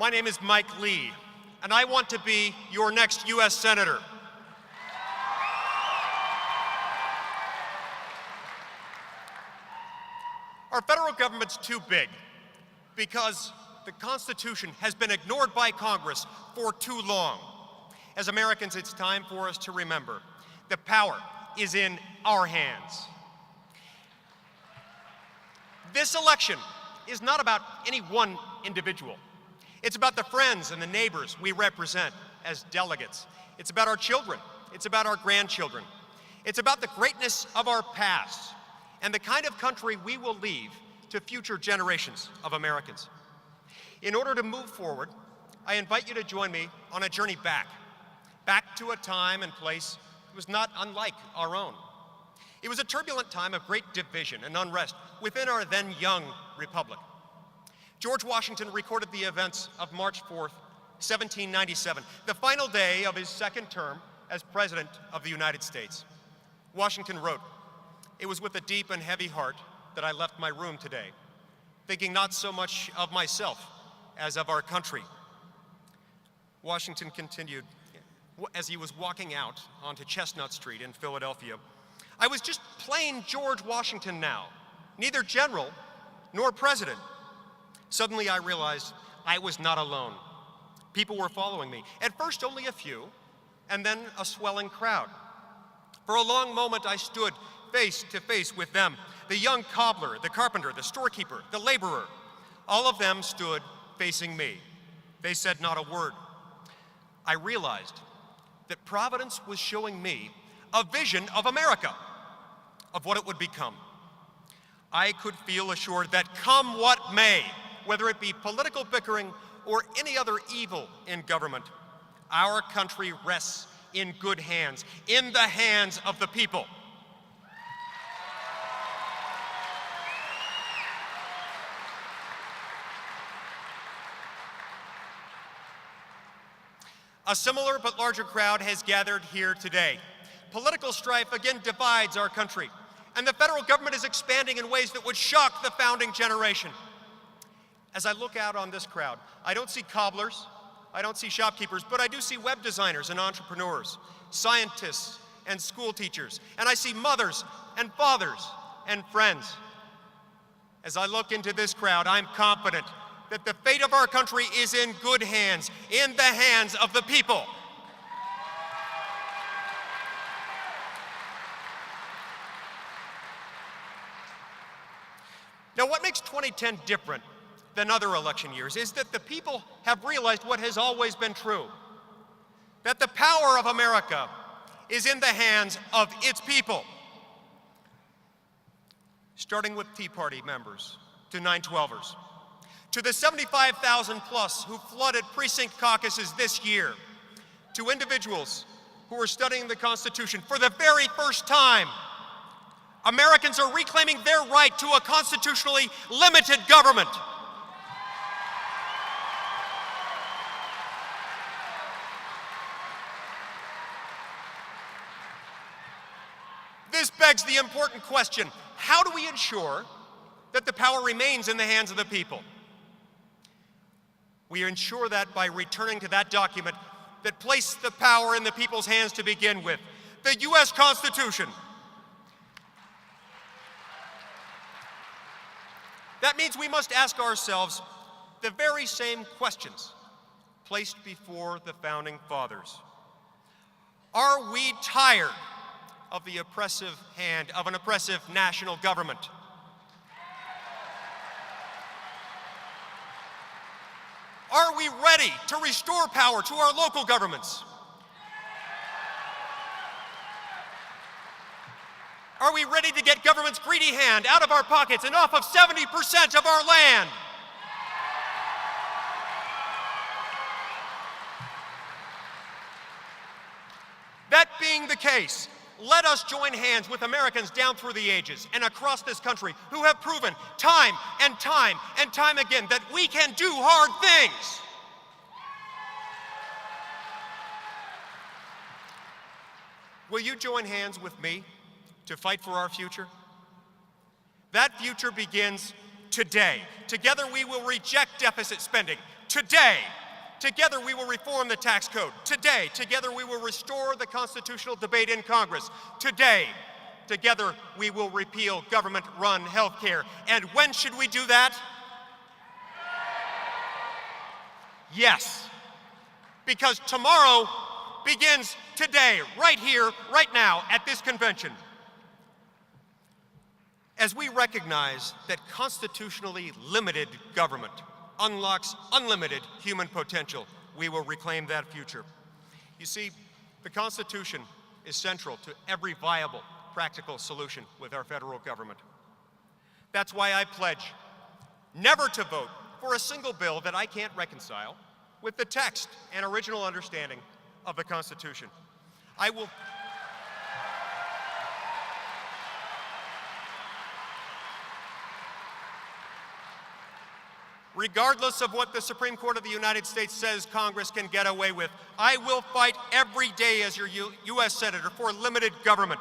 My name is Mike Lee, and I want to be your next U.S. Senator. Our federal government's too big because the Constitution has been ignored by Congress for too long. As Americans, it's time for us to remember the power is in our hands. This election is not about any one individual. It's about the friends and the neighbors we represent as delegates. It's about our children. It's about our grandchildren. It's about the greatness of our past and the kind of country we will leave to future generations of Americans. In order to move forward, I invite you to join me on a journey back to a time and place that was not unlike our own. It was a turbulent time of great division and unrest within our then young republic. George Washington recorded the events of March 4th, 1797, the final day of his second term as President of the United States. Washington wrote, "It was with a deep and heavy heart that I left my room today, thinking not so much of myself as of our country." Washington continued as he was walking out onto Chestnut Street in Philadelphia, "I was just plain George Washington now, neither general nor president. Suddenly I realized I was not alone. People were following me, at first only a few, and then a swelling crowd. For a long moment I stood face to face with them, the young cobbler, the carpenter, the storekeeper, the laborer. All of them stood facing me. They said not a word. I realized that Providence was showing me a vision of America, of what it would become. I could feel assured that come what may, whether it be political bickering or any other evil in government, our country rests in good hands, in the hands of the people. A similar but larger crowd has gathered here today. Political strife again divides our country, and the federal government is expanding in ways that would shock the founding generation. As I look out on this crowd, I don't see cobblers, I don't see shopkeepers, but I do see web designers and entrepreneurs, scientists and school teachers, and I see mothers and fathers and friends. As I look into this crowd, I'm confident that the fate of our country is in good hands, in the hands of the people. Now, what makes 2010 different than other election years is that the people have realized what has always been true, that the power of America is in the hands of its people. Starting with Tea Party members to 912ers, to the 75,000 plus who flooded precinct caucuses this year, to individuals who are studying the Constitution for the very first time, Americans are reclaiming their right to a constitutionally limited government. This begs the important question, how do we ensure that the power remains in the hands of the people? We ensure that by returning to that document that placed the power in the people's hands to begin with, the U.S. Constitution. That means we must ask ourselves the very same questions placed before the Founding Fathers. Are we tired of the oppressive hand of an oppressive national government? Are we ready to restore power to our local governments? Are we ready to get government's greedy hand out of our pockets and off of 70% of our land? That being the case, let us join hands with Americans down through the ages and across this country who have proven time and time and time again that we can do hard things. Will you join hands with me to fight for our future? That future begins today. Together we will reject deficit spending, Today, together we will reform the tax code. Today, together we will restore the constitutional debate in Congress. Today, together we will repeal government-run health care. And when should we do that? Yes, because tomorrow begins today, right here, right now, at this convention. As we recognize that constitutionally limited government unlocks unlimited human potential, we will reclaim that future. You see, the Constitution is central to every viable, practical solution with our federal government. That's why I pledge never to vote for a single bill that I can't reconcile with the text and original understanding of the Constitution. I will regardless of what the Supreme Court of the United States says Congress can get away with, I will fight every day as your U.S. Senator for limited government,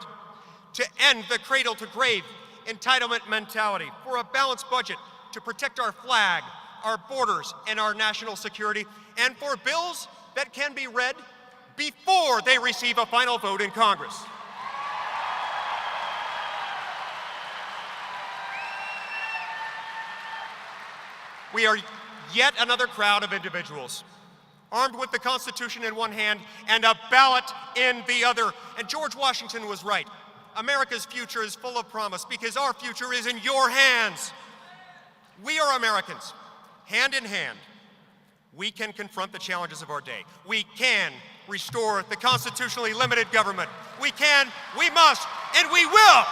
to end the cradle-to-grave entitlement mentality, for a balanced budget to protect our flag, our borders, and our national security, and for bills that can be read before they receive a final vote in Congress. We are yet another crowd of individuals, armed with the Constitution in one hand and a ballot in the other. And George Washington was right. America's future is full of promise because our future is in your hands. We are Americans. Hand in hand, we can confront the challenges of our day. We can restore the constitutionally limited government. We can, we must, and we will!